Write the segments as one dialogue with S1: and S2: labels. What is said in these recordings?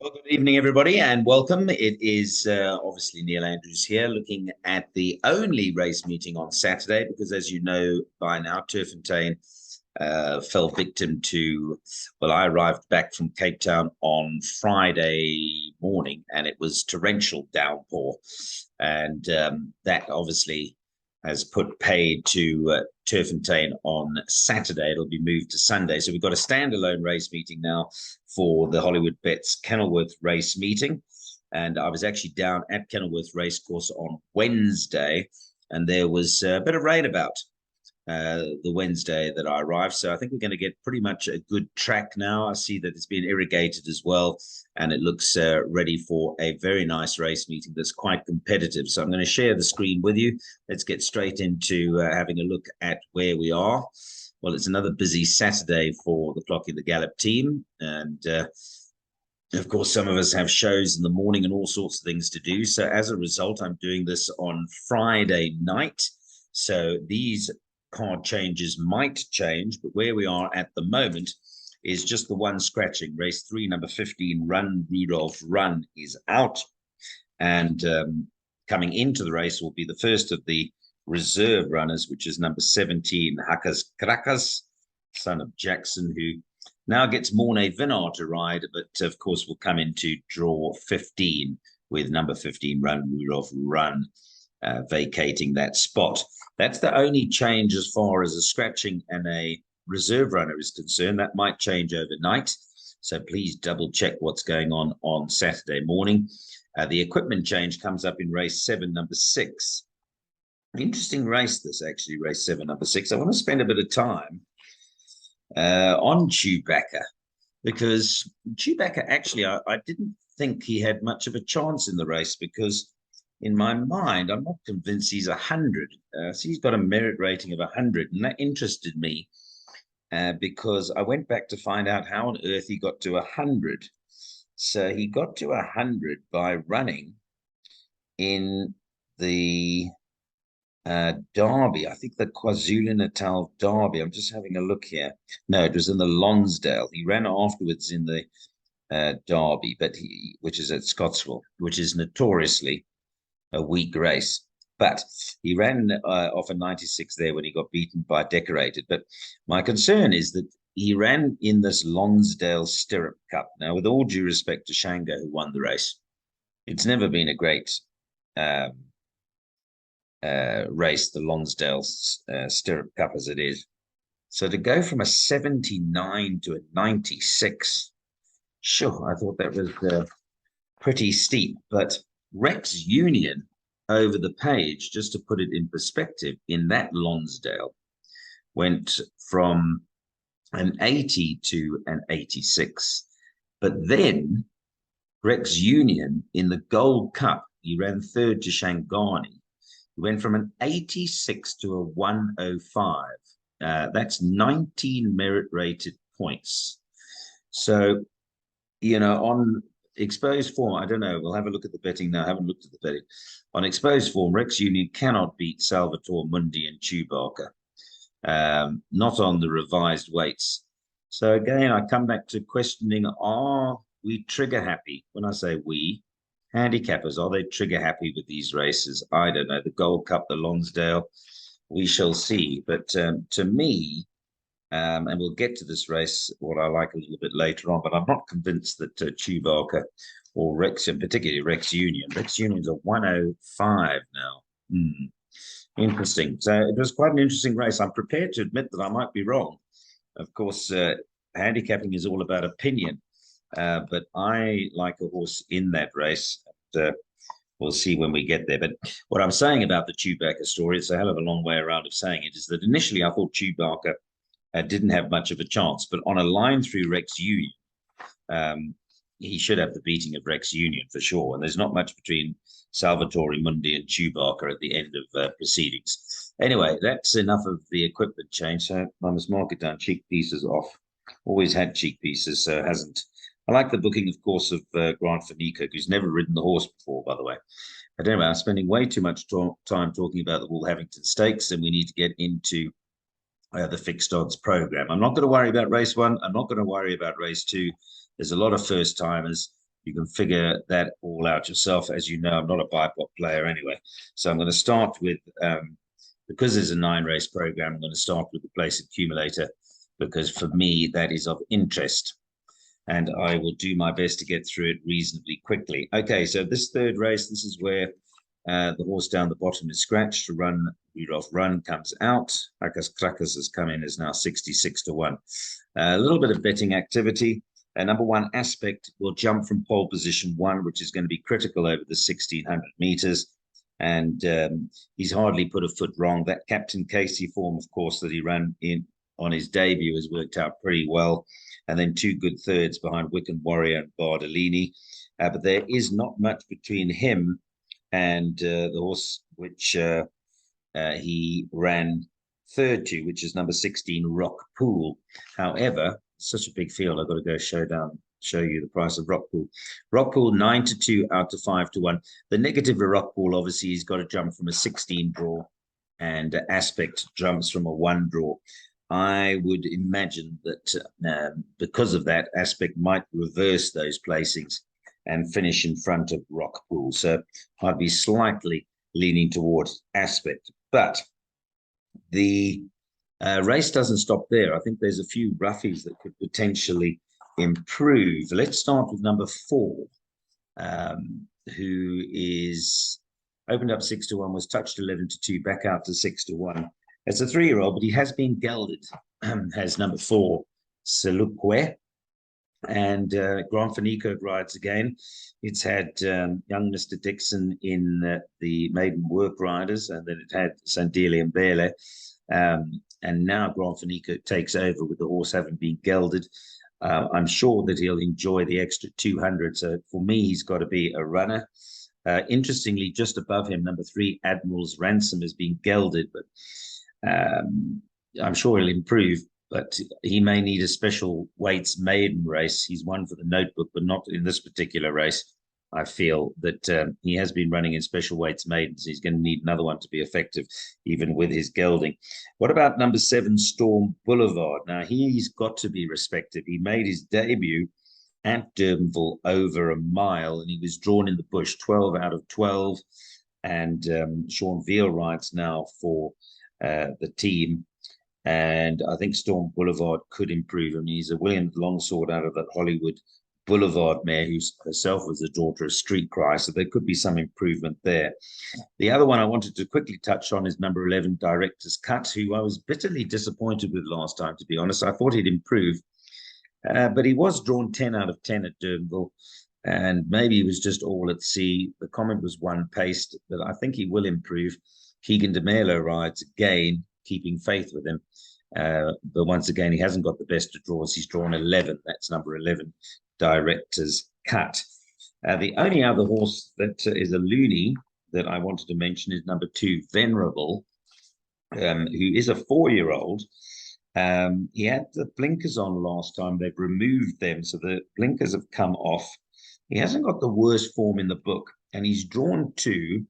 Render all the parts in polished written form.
S1: Well, good evening, everybody, and welcome. It is obviously Neil Andrews here, looking at the only race meeting on Saturday, because as you know by now, Turffontein fell victim to, well, I arrived back from Cape Town on Friday morning, and it was torrential downpour, and that obviously has put paid to Turffontein on Saturday. It'll be moved to Sunday. So we've got a standalone race meeting now for the Hollywood Bets Kenilworth race meeting. And I was actually down at Kenilworth Racecourse on Wednesday, and there was a bit of rain about the Wednesday that I arrived. So I think we're going to get pretty much a good track now. I see that it's been irrigated as well, and it looks ready for a very nice race meeting that's quite competitive. So I'm going to share the screen with you. Let's get straight into having a look at where we are. Well, it's another busy Saturday for the Clocky the Gallop team, and of course, some of us have shows in the morning and all sorts of things to do. So as a result, I'm doing this on Friday night. So these card changes might change, but where we are at the moment is just the one scratching. Race 3, number 15, Run, Rudolph, Run is out. And coming into the race will be the first of the reserve runners, which is number 17, Hakas Krakas, son of Jackson, who now gets Mornay Vinar to ride, but of course will come into draw 15 with number 15, Run, Rudolph, Run, vacating that spot. That's the only change as far as a scratching and a reserve runner is concerned. That might change overnight. So please double check what's going on Saturday morning. The equipment change comes up in race 7, number 6. Interesting race, this actually, race 7, number 6. I want to spend a bit of time on Chewbacca, because Chewbacca actually, I didn't think he had much of a chance in the race, because in my mind, I'm not convinced he's 100. So he's got a merit rating of 100, and that interested me because I went back to find out how on earth he got to 100. So he got to 100 by running in the Derby, I think the KwaZulu-Natal Derby. I'm just having a look here. No, it was in the Lonsdale. He ran afterwards in the Derby, which is at Scottsville, which is notoriously a weak race. But he ran off a 96 there when he got beaten by Decorated. But my concern is that he ran in this Lonsdale Stirrup Cup. Now, with all due respect to Shango, who won the race, it's never been a great race, the Lonsdale Stirrup Cup as it is. So to go from a 79 to a 96, sure, I thought that was pretty steep. But Rex Union over the page, just to put it in perspective, in that Lonsdale, went from an 80 to an 86. But then Rex Union in the Gold Cup, he ran third to Shangani. He went from an 86 to a 105. That's 19 merit rated points. So, on exposed form, I don't know. We'll have a look at the betting now. I haven't looked at the betting. On exposed form, Rex Union cannot beat Salvatore Mundi and Chewbacca. Not on the revised weights. So again, I come back to questioning, are we trigger happy? When I say we, handicappers, are they trigger happy with these races? I don't know. The Gold Cup, the Lonsdale, we shall see. But to me, and we'll get to this race, what I like a little bit later on, but I'm not convinced that Chewbacca or Rex, and particularly Rex Union. Rex Union's a 105 now. Interesting. So it was quite an interesting race. I'm prepared to admit that I might be wrong. Of course, handicapping is all about opinion, but I like a horse in that race. We'll see when we get there. But what I'm saying about the Chewbacca story, it's a hell of a long way around of saying it, is that initially I thought Chewbacca didn't have much of a chance, but on a line through Rex Union, he should have the beating of Rex Union for sure. And there's not much between Salvatore Mundi and Chewbacca at the end of proceedings. Anyway, that's enough of the equipment change. So I must mark it down. Cheek pieces off. Always had cheek pieces, so hasn't. I like the booking, of course, of Grant Fanico, who's never ridden the horse before, by the way. But anyway, I'm spending way too much time talking about the Wolverhampton Stakes, and we need to get into the fixed odds program. I'm not going to worry about race 1. I'm not going to worry about race 2. There's a lot of first timers. you can figure that all out yourself. As you know, I'm not a bipop player anyway. So I'm going to start with, because there's a 9-race program, I'm going to start with the Place Accumulator, because for me, that is of interest. And I will do my best to get through it reasonably quickly. Okay, so this 3rd race, this is where the horse down the bottom is scratched. To Run, Rudolph Run comes out. Hakas Krakas has come in, is now 66 to 1. A little bit of betting activity. Number 1, Aspect, will jump from pole position 1, which is going to be critical over the 1600 meters. And he's hardly put a foot wrong. That Captain Casey form, of course, that he ran in on his debut has worked out pretty well. And then 2 good thirds behind Wicken Warrior and Bardolini. But there is not much between him and the horse which he ran 3rd to, which is number 16, Rock Pool. However, such a big field, I've got to go show you the price of Rock Pool. Rock Pool 9 to 2 out to 5 to 1. The negative of Rock Pool, obviously, he's got to jump from a 16 draw, and Aspect jumps from a 1 draw. I would imagine that because of that, Aspect might reverse those placings and finish in front of Rock Pool. So I'd be slightly leaning towards Aspect. But the race doesn't stop there. I think there's a few roughies that could potentially improve. Let's start with number 4, who is opened up 6 to 1, was touched 11 to 2, back out to 6 to 1. It's a 3-year-old, but he has been gelded. Has number 4, Selukwe. And Grand Finico rides again. It's had young Mr. Dixon in the maiden work riders, and then it had Sandili and Bele. And now Grand Finico takes over with the horse having been gelded. I'm sure that he'll enjoy the extra 200. So for me, he's got to be a runner. Interestingly, just above him, number 3, Admiral's Ransom, has been gelded, but I'm sure he'll improve. But he may need a special weights maiden race. He's won for the Notebook, but not in this particular race. I feel that he has been running in special weights maidens. He's going to need another one to be effective, even with his gelding. What about number 7, Storm Boulevard? Now, he's got to be respected. He made his debut at Durbanville over a mile, and he was drawn in the bush, 12 out of 12. And Sean Veal rides now for the team. And I think Storm Boulevard could improve. I mean, he's a William Longsword out of that Hollywood Boulevard mare, who herself was the daughter of Street Cry. So there could be some improvement there. The other one I wanted to quickly touch on is number 11, Director's Cut, who I was bitterly disappointed with last time, to be honest. I thought he'd improve. But he was drawn 10 out of 10 at Durbanville. And maybe he was just all at sea. The comment was one paced, but I think he will improve. Keegan DeMelo rides again, keeping faith with him. But once again, he hasn't got the best of draws. He's drawn 11. That's number 11, Director's Cut. The only other horse that is a loony that I wanted to mention is number 2, Venerable, who is a 4-year-old. He had the blinkers on last time. They've removed them, so the blinkers have come off. He hasn't got the worst form in the book, and he's drawn 2.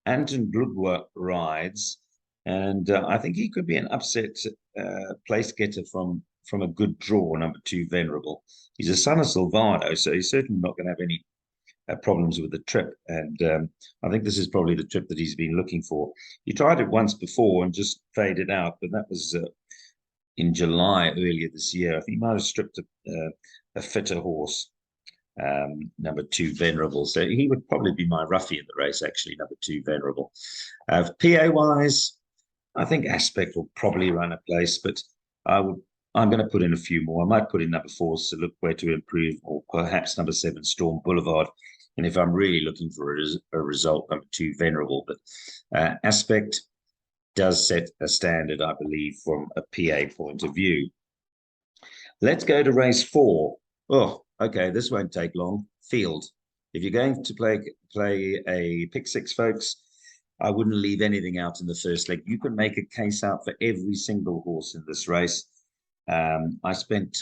S1: Anton Glugwa rides, and I think he could be an upset place getter from a good draw, number 2, Venerable. He's a son of Silvano, so he's certainly not going to have any problems with the trip. And I think this is probably the trip that he's been looking for. He tried it once before and just faded out, but that was in July earlier this year. I think he might have stripped a fitter horse, number 2, Venerable. So he would probably be my roughie in the race, actually, number 2, Venerable. PA-wise, I think Aspect will probably run a place, but I'm going to put in a few more. I might put in number 4, so look where to improve, or perhaps number 7, Storm Boulevard. And if I'm really looking for a result, number 2, Venerable. But Aspect does set a standard, I believe, from a PA point of view. Let's go to race 4. Oh, okay, this won't take long. Field. If you're going to play a pick 6, folks, I wouldn't leave anything out in the first leg. You can make a case out for every single horse in this race. I spent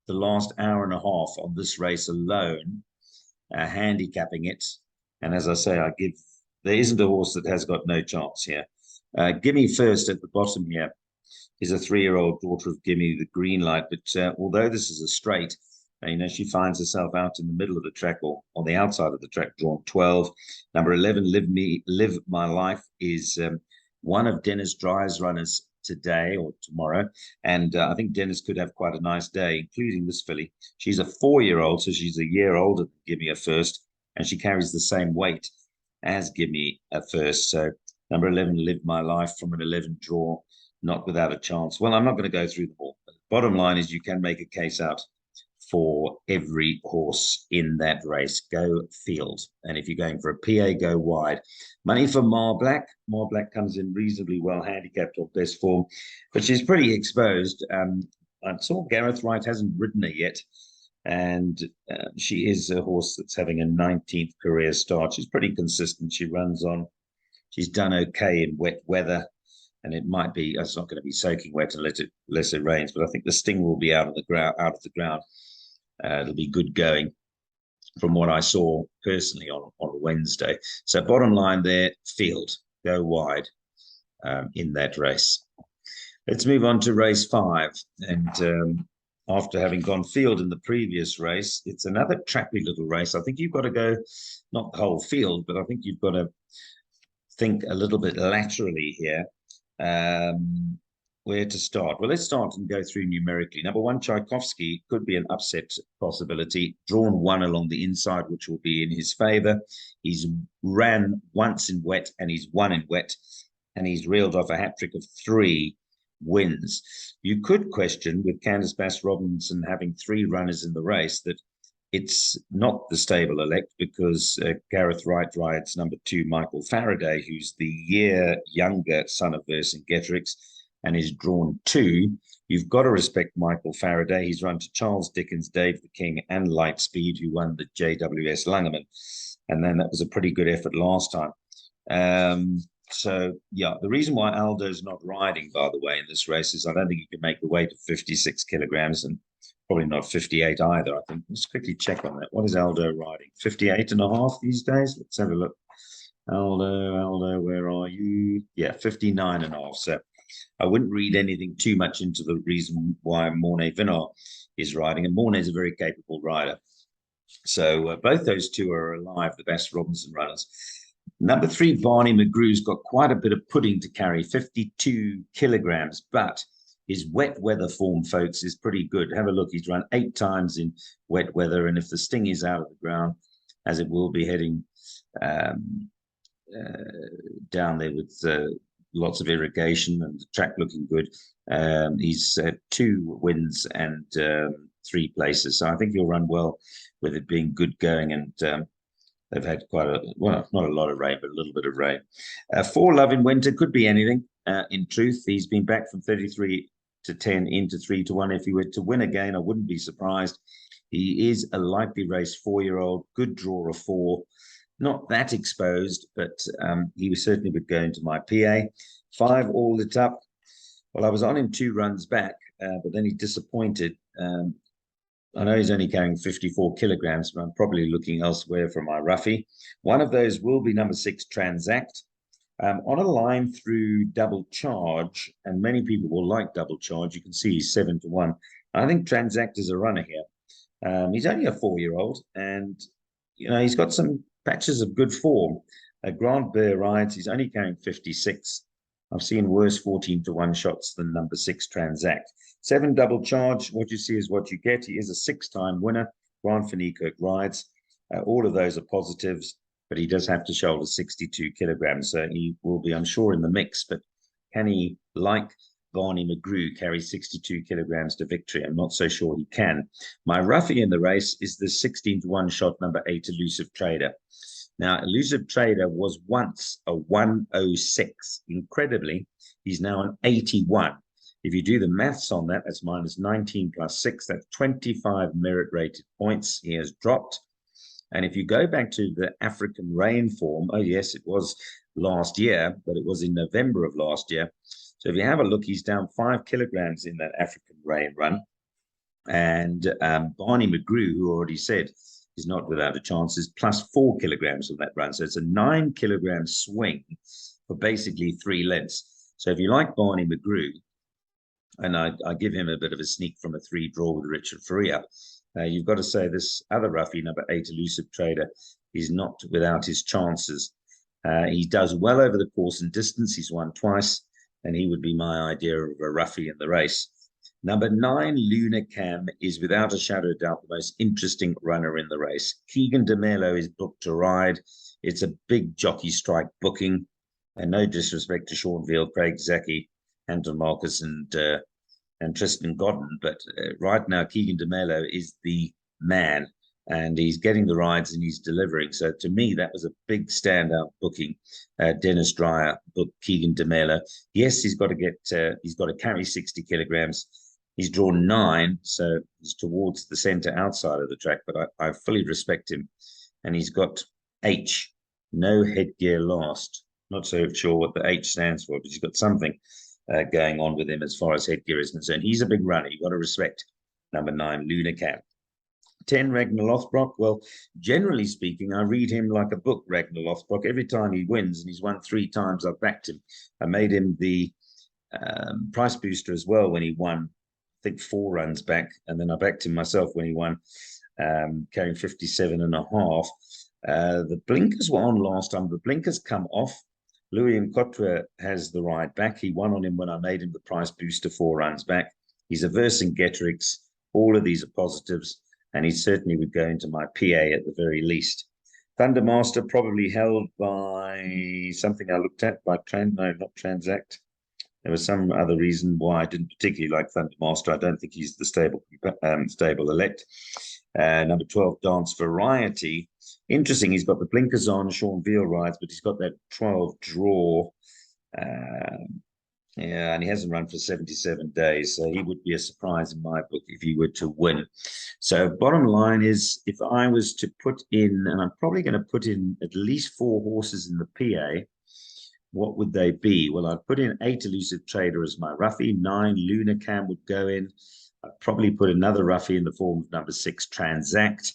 S1: the last hour and a half on this race alone, handicapping it. And as I say, there isn't a horse that has got no chance here. Gimme First at the bottom here is a 3-year-old daughter of Gimme the Green Light. But although this is a straight, And, she finds herself out in the middle of the track or on the outside of the track, drawn 12. Number 11, Live My Life, is one of Dennis Dry's runners today or tomorrow. And I think Dennis could have quite a nice day, including this filly. She's a 4-year-old, so she's a year older than Gimme a First, and she carries the same weight as Gimme a First. So number 11, Live My Life, from an 11 draw, not without a chance. Well, I'm not going to go through them all. Bottom line is you can make a case out for every horse in that race. Go field. And if you're going for a PA, go wide. Money for Mar Black. Mar Black comes in reasonably well handicapped or best form, but she's pretty exposed. I saw Gareth Wright hasn't ridden her yet, and she is a horse that's having a 19th career start. She's pretty consistent. She runs on. She's done okay in wet weather, and it might be, it's not going to be soaking wet unless it rains, but I think the sting will be out of the ground. It'll be good going from what I saw personally on Wednesday. So bottom line there, field, go wide in that race. Let's move on to race 5. And after having gone field in the previous race, it's another trappy little race. I think you've got to go, not the whole field, but I think you've got to think a little bit laterally here. Where to start? Well, let's start and go through numerically. Number 1, Tchaikovsky, could be an upset possibility. Drawn 1 along the inside, which will be in his favor. He's ran once in wet, and he's won in wet, and he's reeled off a hat trick of 3 wins. You could question, with Candice Bass-Robinson having 3 runners in the race, that it's not the stable elect, because Gareth Wright rides number 2, Michael Faraday, who's the year younger son of Vercingetorix, and is drawn 2. You've got to respect Michael Faraday. He's run to Charles Dickens, Dave the King, and Lightspeed, who won the JWS Langerman. And then that was a pretty good effort last time. So, yeah, the reason why Aldo's not riding, by the way, in this race is I don't think he can make the weight of 56 kilograms, and probably not 58 either, I think. Let's quickly check on that. What is Aldo riding? 58 and a half these days? Let's have a look. Aldo, where are you? Yeah, 59 and a half. So I wouldn't read anything too much into the reason why Mornay Vinard is riding. And Mornay is a very capable rider. So both those two are alive, the Bass-Robinson runners. Number 3, Barney McGrew's got quite a bit of pudding to carry, 52 kilograms, but his wet weather form, folks, is pretty good. Have a look. He's run 8 times in wet weather, and if the sting is out of the ground, as it will be heading down there with lots of irrigation and the track looking good, he's 2 wins and 3 places. So I think he'll run well with it being good going, and they've had quite a, well, not a lot of rain, but a little bit of rain. 4 Love in Winter, could be anything. In truth, he's been back from 33 to 10 into 3 to 1. If he were to win again, I wouldn't be surprised. He is a likely race 4-year-old, good draw of 4. Not that exposed, but he was certainly would go into my PA. 5 All Lit Up. Well, I was on him 2 runs back, but then he disappointed. I know he's only carrying 54 kilograms, but I'm probably looking elsewhere for my roughie. One of those will be number 6, Transact. On a line through Double Charge, and many people will like Double Charge. You can see he's 7 to 1. I think Transact is a runner here. He's only a 4-year-old, and he's got some patches of good form. Grant Bear rides. He's only carrying 56. I've seen worse 14 to 1 shots than number 6, Transact. 7 Double Charge. What you see is what you get. He is a 6-time winner. Grant van Niekerk rides. All of those are positives, but he does have to shoulder 62 kilograms. So he will be, I'm sure, in the mix. But can he, like Barney McGrew, carry 62 kilograms to victory? I'm not so sure he can. My roughie in the race is the 16 to 1 shot, number 8, Elusive Trader. Now, Elusive Trader was once a 106. Incredibly, he's now an 81. If you do the maths on that, that's minus 19 plus 6. That's 25 merit-rated points he has dropped. And if you go back to the African rain form, oh, yes, it was last year, but it was in November of last year. So if you have a look, he's down 5 kilograms in that African rain run. And Barney McGrew, who already said is not without a chance, is plus 4 kilograms on that run. So it's a 9 kilogram swing for basically 3 lengths. So if you like Barney McGrew, and I give him a bit of a sneak from a 3 draw with Richard Faria, You've got to say this other roughie, number 8, Elusive Trader, is not without his chances. He does well over the course and distance. He's won twice, and he would be my idea of a roughie in the race. Number 9, Luna Cam, is without a shadow of doubt the most interesting runner in the race. Keegan DeMelo is booked to ride. It's a big jockey strike booking, and no disrespect to Sean Veal, Craig Zaki, Anton Marcus, and Tristan Godden, but right now Keegan DeMelo is the man, and he's getting the rides and he's delivering. So to me, that was a big standout booking. Dennis Dreyer booked Keegan DeMelo. Yes, he's got to carry 60 kilograms. He's drawn 9, so he's towards the center outside of the track, but I fully respect him. And he's got H, no headgear last. Not so sure what the H stands for, but he's got something going on with him as far as headgear is concerned. He's a big runner. You've got to respect number 9, Luna Cam. 10, Ragnar Lothbrok. Well, generally speaking, I read him like a book, Ragnar Lothbrok. Every time he wins, and he's won 3 times, I've backed him. I made him the price booster as well when he won, I think 4 runs back. And then I backed him myself when he won, carrying 57.5. The blinkers were on last time. The blinkers come off. Louis Nkotwa has the ride back. He won on him when I made him the price booster 4 runs back. He's a Vercingetorix. All of these are positives, and he certainly would go into my PA at the very least. Thundermaster probably held by something I looked at, by not Transact. There was some other reason why I didn't particularly like Thundermaster. I don't think he's the stable elect. Number 12, Dance Variety. Interesting, he's got the blinkers on, Sean Veal rides, but he's got that 12 draw. Yeah, and he hasn't run for 77 days, so he would be a surprise in my book if he were to win. So bottom line is, if I was to put in, and I'm probably going to put in at least 4 horses in the PA, what would they be? Well, I'd put in 8, Elusive Trader as my roughie. 9, Luna Cam would go in. I'd probably put another roughie in the form of number 6, Transact.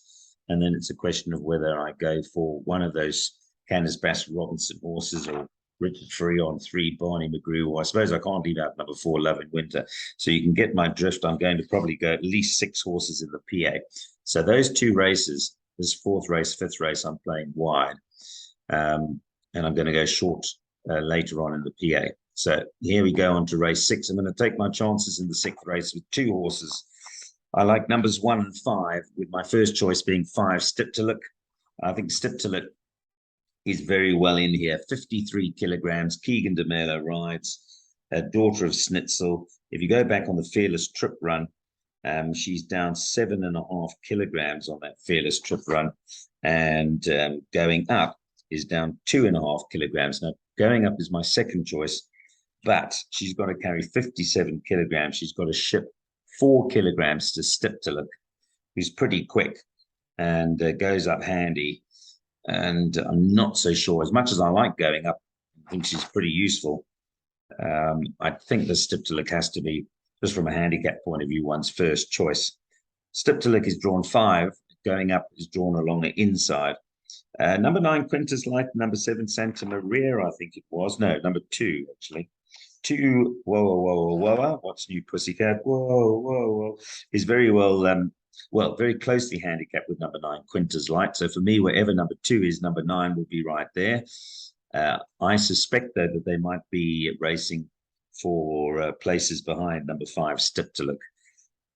S1: And then it's a question of whether I go for one of those Candace Bass Robinson horses, or Richard Free on 3, Barney McGrew, or I suppose I can't leave out number 4, Love in Winter. So you can get my drift. I'm going to probably go at least 6 horses in the PA. So those 2 races, this 4th race, 5th race, I'm playing wide. And I'm going to go short later on in the PA. So here we go on to race 6. I'm going to take my chances in the 6th race with 2 horses. I like numbers 1 and 5, with my first choice being 5, Stiptalik. I think Stiptalik is very well in here. 53 kilograms. Keegan DeMelo rides, a daughter of Schnitzel. If you go back on the Fearless Trip run, she's down 7.5 kilograms on that Fearless Trip run, and going up is down 2.5 kilograms. Now, going up is my second choice, but she's got to carry 57 kilograms. She's got to ship 4 kilograms to Stiptalik, who's pretty quick and goes up handy. And I'm not so sure. As much as I like going up, I think she's pretty useful. I think the Stiptalik has to be, just from a handicap point of view, one's first choice. Stiptalik is drawn 5. Going up is drawn along the inside. Number 9, Quintus Light. Number 7, Santa Maria, I think it was. No, number 2, actually. 2, whoa, what's new, Pussycat? Whoa. Is very well, very closely handicapped with number 9, Quintus Light. So for me, wherever number 2 is, number 9 will be right there. I suspect, though, that they might be racing for places behind number 5, Stiptalik.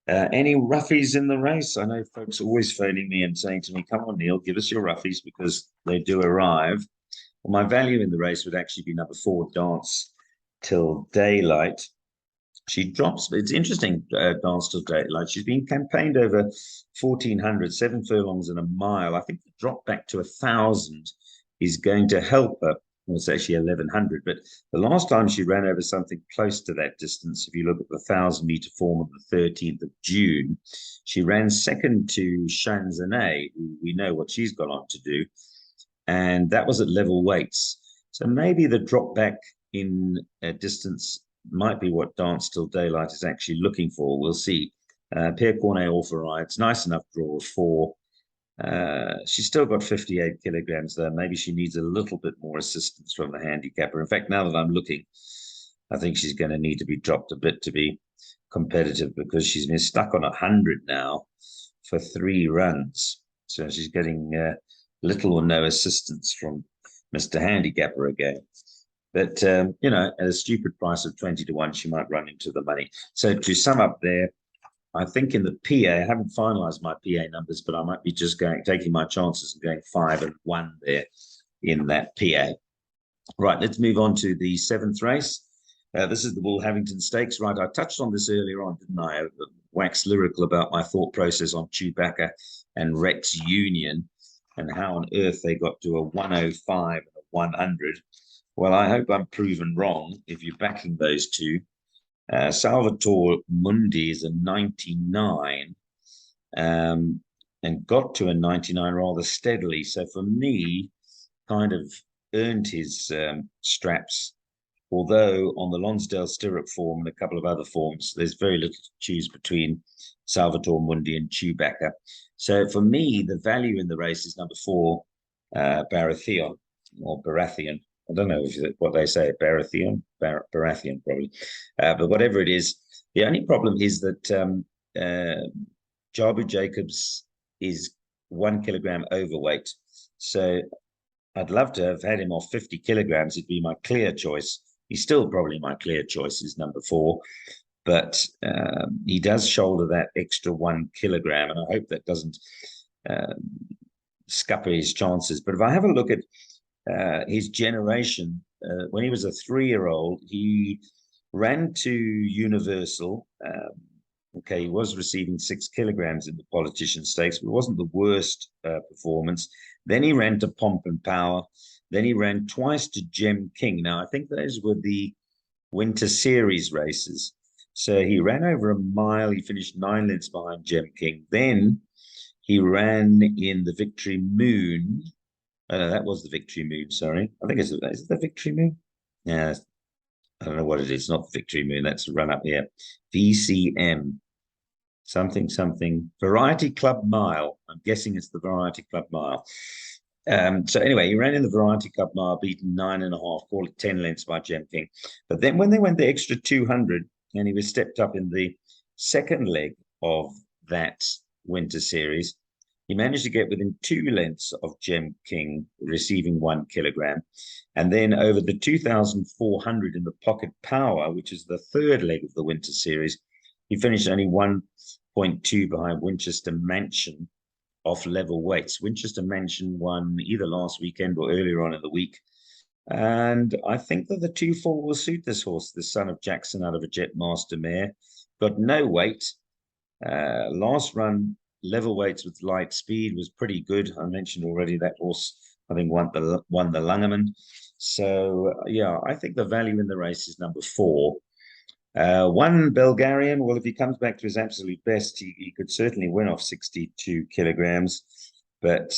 S1: Any roughies in the race? I know folks are always phoning me and saying to me, come on, Neil, give us your roughies, because they do arrive. Well, my value in the race would actually be number 4, Dance Till Daylight. She drops, it's interesting, Dance Till Daylight. She's been campaigned over 1,400, 7 furlongs and a mile. I think the drop back to 1,000 is going to help her. Well, it's actually 1,100, but the last time she ran over something close to that distance, if you look at the 1,000-meter form on the 13th of June, she ran second to Shanzane, who we know what she's gone on to do, and that was at level weights. So maybe the drop back in distance might be what Dance Till Daylight is actually looking for. We'll see. Pierre Cornet also rides. Nice enough draw of 4. She's still got 58 kilograms there. Maybe she needs a little bit more assistance from the handicapper. In fact, now that I'm looking, I think she's going to need to be dropped a bit to be competitive, because she's been stuck on 100 now for 3 runs. So she's getting little or no assistance from Mr. Handicapper again. But, you know, at a stupid price of 20 to 1, she might run into the money. So to sum up there, I think in the PA, I haven't finalized my PA numbers, but I might be just taking my chances and going 5 and 1 there in that PA. Right, let's move on to the 7th race. This is the Woolhavington Stakes. Right, I touched on this earlier on, didn't I? Waxed lyrical about my thought process on Chewbacca and Rex Union and how on earth they got to a 105 and a 100. Well, I hope I'm proven wrong if you're backing those two. Salvatore Mundi is a 99 and got to a 99 rather steadily. So for me, kind of earned his straps. Although on the Lonsdale Stirrup form and a couple of other forms, there's very little to choose between Salvatore Mundi and Chewbacca. So for me, the value in the race is number 4, Baratheon or Baratheon. I don't know what they say, Baratheon, Baratheon probably. But whatever it is, the only problem is that Jabu Jacobs is 1 kilogram overweight. So I'd love to have had him off 50 kilograms. It'd be my clear choice. He's still probably my clear choice is number 4. But he does shoulder that extra 1 kilogram. And I hope that doesn't scupper his chances. But if I have a look at his generation, when he was a 3-year-old, he ran to Universal. Okay, he was receiving 6 kilograms in the Politician Stakes, but it wasn't the worst performance. Then he ran to Pomp and Power. Then he ran twice to Gem King. Now, I think those were the Winter Series races. So he ran over a mile. He finished 9 lengths behind Gem King. Then he ran in the Victory Moon. That was the Victory Moon, sorry. I think is it the Victory Moon? Yeah, I don't know what it is. Not the Victory Moon. That's a run up here. VCM. Something. Variety Club Mile. I'm guessing it's the Variety Club Mile. So anyway, he ran in the Variety Club Mile, beaten 9.5, call it 10 lengths by Gem King. But then when they went the extra 200, and he was stepped up in the second leg of that Winter Series, he managed to get within 2 lengths of Gem King, receiving 1 kilogram. And then over the 2,400 in the Pocket Power, which is the third leg of the Winter Series, he finished only 1.2 behind Winchester Mansion off level weights. Winchester Mansion won either last weekend or earlier on in the week. And I think that the 2-4 will suit this horse, the Son of Jackson out of a Jetmaster mare. Got no weight. Last run, level weights with light speed was pretty good. I mentioned already that horse, I think, won the Lungerman. So, yeah, I think the value in the race is number 4. 1 Bulgarian, well, if he comes back to his absolute best, he could certainly win off 62 kilograms, but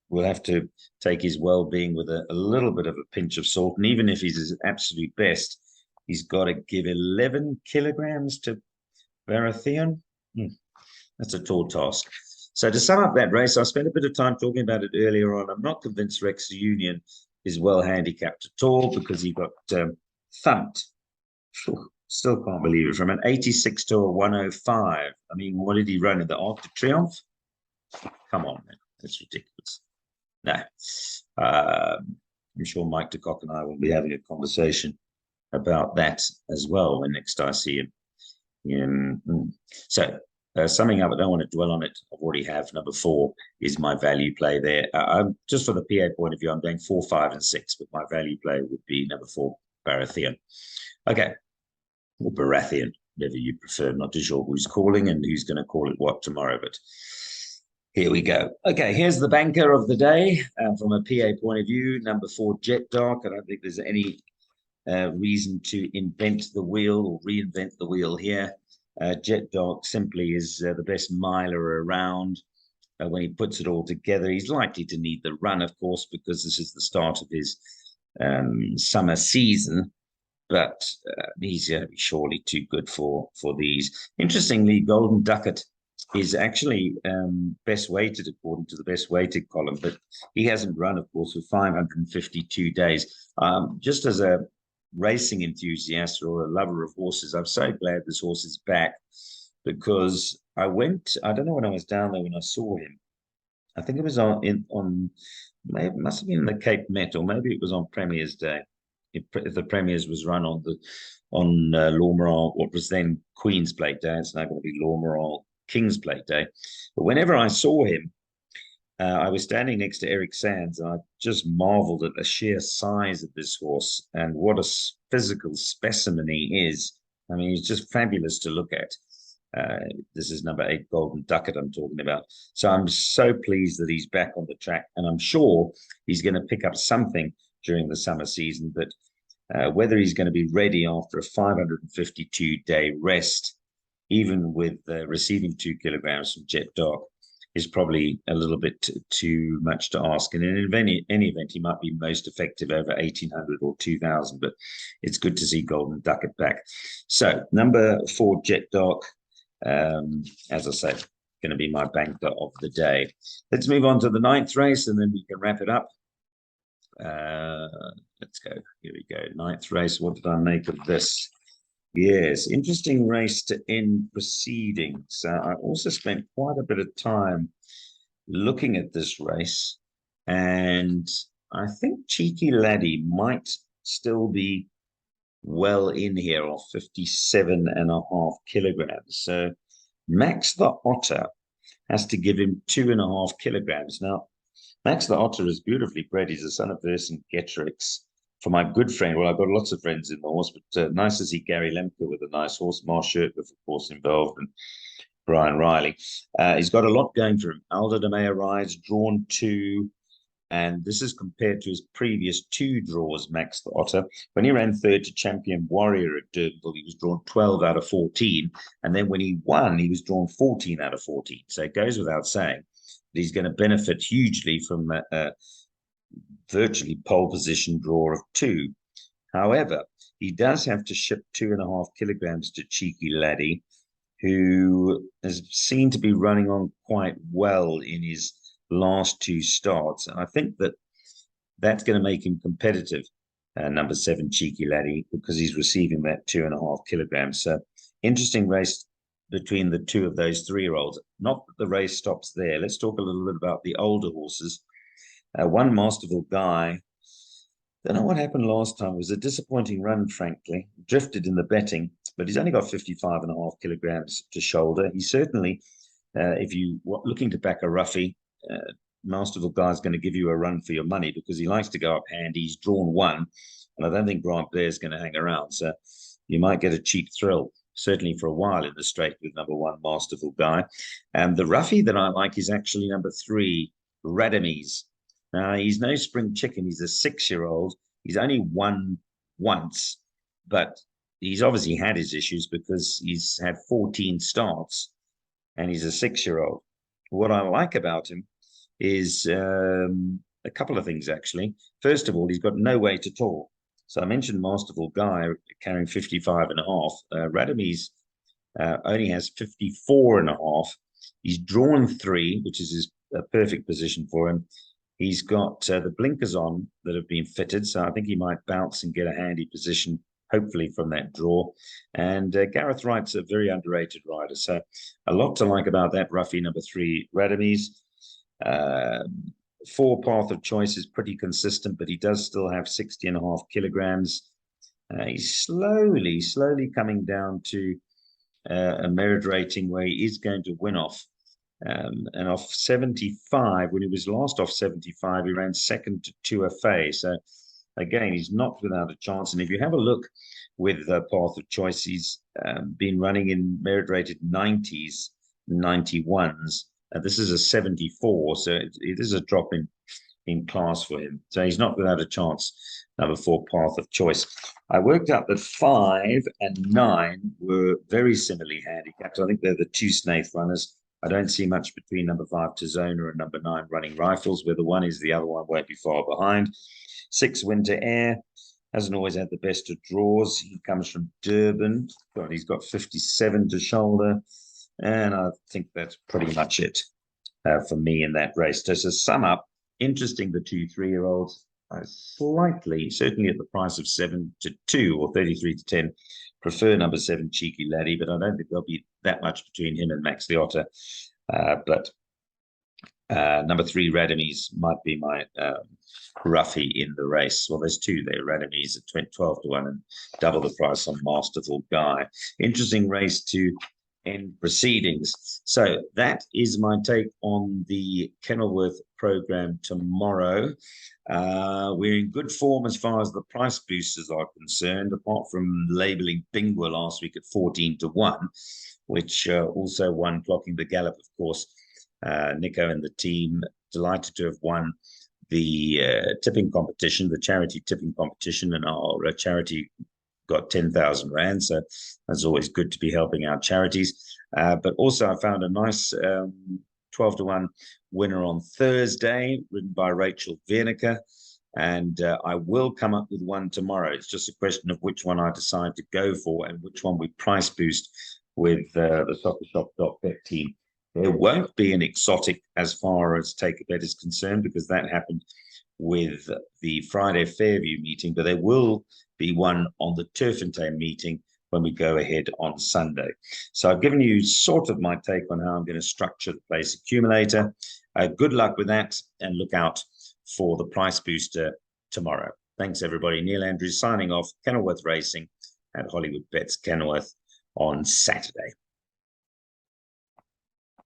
S1: we'll have to take his well-being with a little bit of a pinch of salt. And even if he's his absolute best, he's got to give 11 kilograms to Baratheon. That's a tall task. So to sum up that race, I spent a bit of time talking about it earlier on. I'm not convinced Rex Union is well handicapped at all because he got thumped. Still can't believe it. From an 86 to a 105. I mean, what did he run in the Arc de Triomphe? Come on, man. That's ridiculous. No. I'm sure Mike DeCock and I will be having a conversation about that as well when next I see him. So, summing up, I don't want to dwell on it. I already have. Number 4 is my value play there. Just for the PA point of view, I'm going 4, 5, and 6, but my value play would be number 4, Baratheon. Okay. Or Baratheon, whatever you prefer. I'm not too sure who's calling and who's going to call it what tomorrow, but here we go. Okay, here's the banker of the day from a PA point of view. Number 4, Jet Dark. I don't think there's any reason to invent the wheel or reinvent the wheel here. Jet Dark simply is the best miler around. When he puts it all together, he's likely to need the run, of course, because this is the start of his summer season. But he's surely too good for these. Interestingly, Golden Ducat is actually best weighted according to the best weighted column, but he hasn't run, of course, for 552 days. Just as a racing enthusiast or a lover of horses, I'm so glad this horse is back. because I don't know when I was down there when I saw him. I think it was maybe it must have been in the Cape Met, or maybe it was on Premier's Day. If the Premier's was run on Lormeral, what was then Queen's Plate Day, it's now going to be Lormeral King's Plate Day. But whenever I saw him, I was standing next to Eric Sands, and I just marveled at the sheer size of this horse and what a physical specimen he is. I mean, he's just fabulous to look at. This is number 8, Golden Ducat, I'm talking about. So I'm so pleased that he's back on the track, and I'm sure he's going to pick up something during the summer season. But whether he's going to be ready after a 552-day rest, even with receiving 2 kilograms from Jet Dark, is probably a little bit too much to ask. And in any event, he might be most effective over 1,800 or 2,000, but it's good to see Golden Ducat back. So number 4, Jet Dark, as I said, going to be my banker of the day. Let's move on to the 9th race, and then we can wrap it up. Let's go. Here we go. 9th race. What did I make of this? Yes, interesting race to end proceedings. I also spent quite a bit of time looking at this race, and I think Cheeky Laddie might still be well in here of 57.5 kilograms. So Max the Otter has to give him 2.5 kilograms. Now, Max the Otter is beautifully bred. He's a son of Vercingetorix. For my good friend, well, I've got lots of friends in the horse, but nice to see Gary Lemke with a nice horse. Marsh Shirtliff, of course, involved, and Brian Riley. He's got a lot going for him. Aldo de Meyer rides, drawn 2, and this is compared to his previous 2 draws, Max the Otter. When he ran third to Champion Warrior at Durbanville, he was drawn 12 out of 14, and then when he won, he was drawn 14 out of 14. So it goes without saying that he's going to benefit hugely from virtually pole position draw of 2. However, he does have to ship 2.5 kilograms to Cheeky Laddie, who is seen to be running on quite well in his last 2 starts. And I think that that's going to make him competitive, number 7, Cheeky Laddie, because he's receiving that 2.5 kilograms. So interesting race between the 2 of those 3-year-olds. Not that the race stops there. Let's talk a little bit about the older horses. One Masterful Guy, don't know what happened last time. It was a disappointing run, frankly. Drifted in the betting, but he's only got 55.5 kilograms to shoulder. He certainly, if you looking to back a roughie, Masterful Guy is going to give you a run for your money because he likes to go up handy. He's drawn 1, and I don't think Grant Blair is going to hang around. So you might get a cheap thrill, certainly for a while in the straight with number 1, Masterful Guy. And the roughie that I like is actually number 3, Radames. Now, he's no spring chicken. He's a 6-year-old. He's only won once, but he's obviously had his issues because he's had 14 starts, and he's a 6-year-old. What I like about him is a couple of things, actually. First of all, he's got no weight at all. So I mentioned Masterful Guy carrying 55.5. Radames only has 54.5. He's drawn 3, which is a perfect position for him. He's got the blinkers on that have been fitted, so I think he might bounce and get a handy position, hopefully from that draw. And Gareth Wright's a very underrated rider, so a lot to like about that roughie, number 3, Radames. 4 Path of Choice is pretty consistent, but he does still have 60.5 kilograms. He's slowly coming down to a merit rating where he is going to win off. And off 75, when he was last off 75, he ran 2nd to 2FA. So again, he's not without a chance. And if you have a look with Path of Choice, he's been running in merit rated 90s, 91s. This is a 74, so it is a drop in class for him. So he's not without a chance, number 4, Path of Choice. I worked out that 5 and 9 were very similarly handicapped. I think they're the 2 Snaith runners. I don't see much between number 5, Tizona, and number 9, Running Rifles. Where the one is, the other one won't be far behind. 6, Winter Air. Hasn't always had the best of draws. He comes from Durban. God, he's got 57 to shoulder. And I think that's pretty much it for me in that race. So to sum up, interesting, the 2 3-year-olds. Slightly, certainly at the price of 7 to 2 or 33 to 10, prefer number 7, Cheeky Laddie, but I don't think they'll be that much between him and Max the Otter. But number 3, Radomese, might be my roughie in the race. Well, there's 2 there. Radomese at 12 to 1 and double the price on Masterful Guy. Interesting race to end proceedings. So that is my take on the Kenilworth program tomorrow. We're in good form as far as the price boosters are concerned, apart from labeling Bingwa last week at 14 to 1, which also won Clocking the Gallop, of course. Nico and the team delighted to have won the tipping competition, the charity tipping competition, and our charity got 10,000 Rand. So that's always good to be helping out charities. But also I found a nice 12 to 1 winner on Thursday, ridden by Rachel Wernicke. And I will come up with one tomorrow. It's just a question of which one I decide to go for and which one we price boost with the soccershop.bet team. There won't be an exotic as far as Take a Bet is concerned, because that happened with the Friday Fairview meeting, but there will be one on the Turfentine meeting when we go ahead on Sunday. So I've given you sort of my take on how I'm going to structure the Place Accumulator. Good luck with that, and look out for the price booster tomorrow. Thanks, everybody. Neil Andrews signing off. Kenilworth Racing at Hollywood Bets Kenilworth on Saturday.